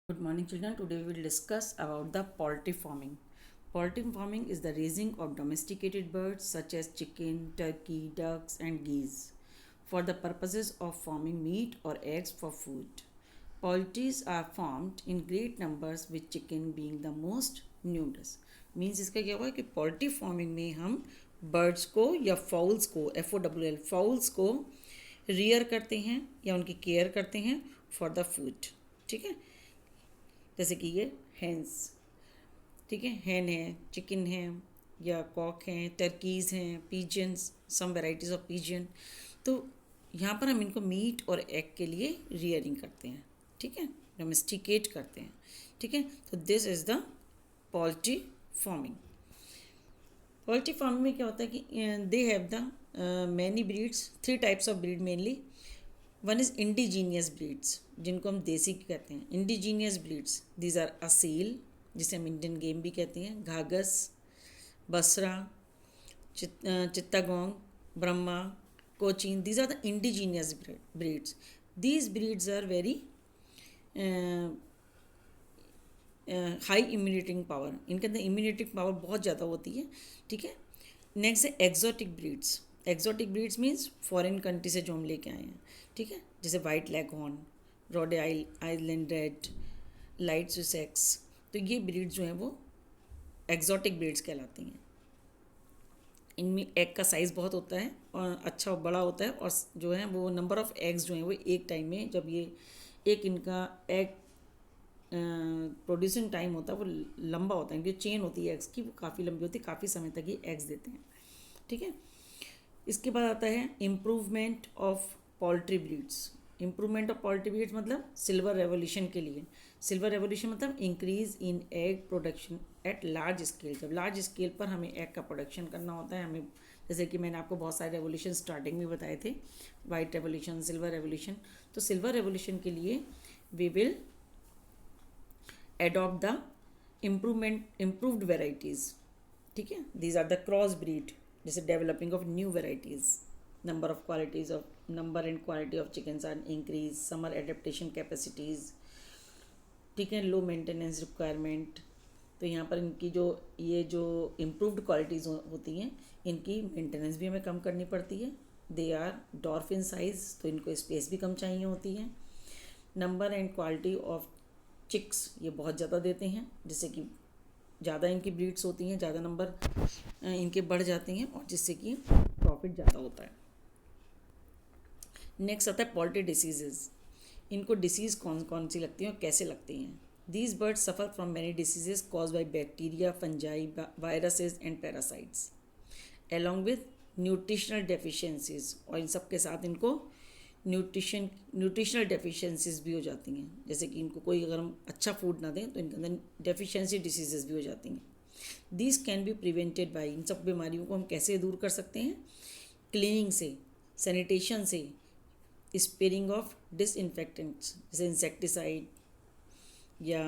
Good morning, children. Today we will discuss about the poultry farming. Poultry farming is the raising of domesticated birds such as chicken, turkey, ducks, and geese for the purposes of farming meat or eggs for food. Poultries are farmed in great numbers with chicken being the most numerous. Means इसका क्या हुआ कि poultry farming में हम birds को या fowls को FOWL fowls को रियर करते हैं या उनकी केयर करते हैं फॉर द फूड. ठीक है, जैसे कि ये हेंस, ठीक है, हैन है, चिकन है या कॉक हैं, टर्कीज़ हैं, pigeons, some varieties of pigeon. तो यहाँ पर हम इनको मीट और एग के लिए रियरिंग करते हैं. ठीक है, डोमेस्टिकेट करते हैं. ठीक है, तो this is the poultry farming. Poultry farming में क्या होता है कि they have the many breeds, 3 types of breed mainly. One is indigenous breeds, जिनको हम देसी कहते हैं. Indigenous breeds these are Aseel, जिसे हम इंडियन गेम भी कहते हैं, Ghagus, Busra, Chittagong, Brahma, Cochin. These are the indigenous breeds. These breeds are very high immunity power. इनके अंदर इम्यूनिटिंग पावर बहुत ज़्यादा होती है. ठीक है, नेक्स्ट है exotic breeds. Exotic breeds means foreign country से जो हम लेके आए हैं. ठीक है, जैसे वाइट लेगहॉर्न, रोडे आइलैंड रेड, लाइट सुसेक्स. तो ये ब्रीड्स जो हैं वो एग्जॉटिक ब्रीड्स कहलाती हैं. इनमें एग का साइज़ बहुत होता है और अच्छा बड़ा होता है, और जो है वो नंबर ऑफ़ एग्स जो हैं वो एक टाइम में, जब ये एक इनका एग प्रोड्यूसिंग टाइम होता है वो लंबा होता है. इनकी चेन होती है एग्स की, वो काफ़ी लंबी होती है, काफ़ी समय तक ये एग्स देते हैं. ठीक है, इसके बाद आता है improvement of poultry breeds. Improvement of poultry breeds मतलब सिल्वर रेवोल्यूशन के लिए. सिल्वर रेवोल्यूशन मतलब increase in egg production at large scale. जब लार्ज स्केल पर हमें एग का प्रोडक्शन करना होता है, हमें जैसे कि मैंने आपको बहुत सारे रेवोल्यूशन स्टार्टिंग में बताए थे, वाइट रेवोल्यूशन, सिल्वर रेवोल्यूशन. तो सिल्वर रेवोल्यूशन के लिए we will adopt the improved varieties. ठीक है, these are the cross breed, जैसे developing of new varieties. Number of qualities of number and quality of chickens are increase. Summer adaptation capacities. ठीक है, low maintenance requirement. तो यहाँ पर इनकी जो ये जो इम्प्रूव्ड क्वालिटीज़ होती हैं, इनकी मेंटेनेंस भी हमें कम करनी पड़ती है. They are dwarf in size, तो इनको स्पेस भी कम चाहिए होती है. Number and quality of chicks ये बहुत ज़्यादा देते हैं, जिससे कि ज़्यादा इनकी ब्रीड्स होती हैं, ज़्यादा नंबर इनके बढ़ जाते हैं, और जिससे कि प्रॉफिट ज़्यादा होता है. नेक्स्ट आता है पोल्ट्री डिसीजेज़. इनको डिसीज़ कौन कौन सी लगती हैं और कैसे लगती हैं. These birds suffer from many diseases cause by bacteria, fungi, viruses and parasites along with nutritional deficiencies. और इन सब के साथ इनको न्यूट्रिशनल डेफिशिएंसीज भी हो जाती हैं. जैसे कि इनको कोई अगर हम अच्छा फूड ना दें तो इनके अंदर डेफिशिएंसी डिसीजेज भी हो जाती हैं. This can be prevented by. इन सब बीमारियों को हम कैसे दूर कर सकते हैं? क्लीनिंग से, सैनिटेशन से, स्प्रेइंग ऑफ डिसइंफेक्टेंट्स जैसे इंसेक्टिसाइड या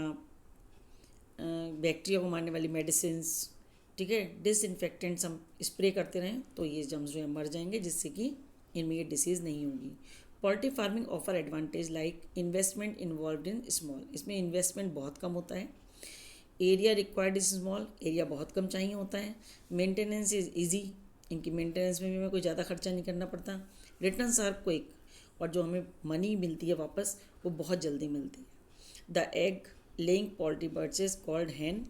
बैक्टीरिया को मारने वाली मेडिसिन्स. ठीक है, डिसइंफेक्टेंट्स हम स्प्रे करते रहें तो ये जम्स जो है मर जाएंगे, जिससे कि इनमें ये डिसीज़ नहीं होगी. Poultry farming offer advantage like investment involve in small. इसमें इन्वेस्टमेंट बहुत कम होता है. Area required is small, area बहुत कम चाहिए होता है. Maintenance is easy. इनकी मेंटेनेंस में भी हमें कोई ज़्यादा खर्चा नहीं करना पड़ता. रिटर्न्स आर क्विक, और जो हमें मनी मिलती है वापस वो बहुत जल्दी मिलती है. The egg laying poultry birds is called hen,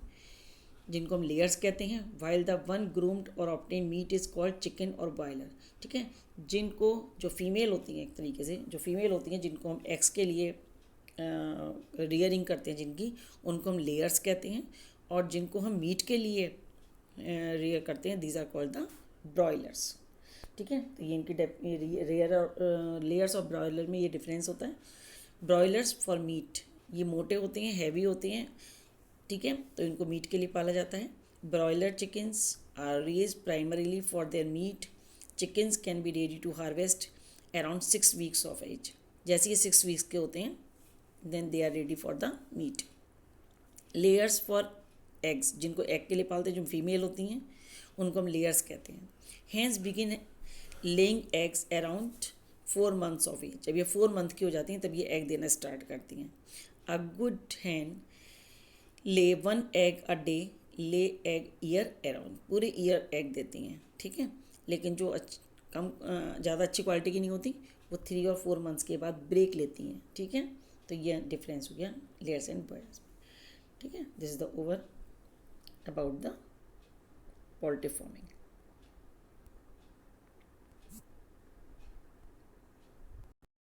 जिनको हम लेयर्स कहते हैं. वाइल द वन ग्रूम्ड और obtain meat is called chicken और बॉयलर. ठीक है, जिनको जो फीमेल होती हैं, एक तरीके से जो फीमेल होती हैं, जिनको हम एग्स के लिए रियरिंग करते हैं जिनकी, उनको हम लेयर्स कहते हैं. और जिनको हम मीट के लिए रियर करते हैं, these are called the broilers. ठीक है, तो ये इनकी रेयर और लेयर्स ऑफ ब्रॉयलर में ये डिफरेंस होता है. ब्रॉयलर्स फॉर मीट, ये मोटे होते हैं, हैवी होते हैं. ठीक है, तो इनको मीट के लिए पाला जाता है. Broiler chickens are raised primarily for their meat. Chickens can be ready to harvest around 6 weeks of age. जैसे ये 6 वीक्स के होते हैं, then they are ready for the meat. Layers for eggs, जिनको एग के लिए पालते हैं, जो फीमेल होती हैं, उनको हम लेयर्स कहते हैं. Hens begin laying eggs around 4 months of age. जब ये 4 month की हो जाती हैं तब ये एग देना स्टार्ट करती हैं. A good hen lay 1 egg a day, lay egg year around, पूरे ईयर एग देती हैं, ठीक है। लेकिन जो कम ज़्यादा अच्छी क्वालिटी की नहीं होती वो 3 और 4 मंथ्स के बाद ब्रेक लेती हैं, ठीक है। तो ये डिफरेंस हो गया लेयर्स एंड बर्ड्स, ठीक है। This is the over about the poultry farming.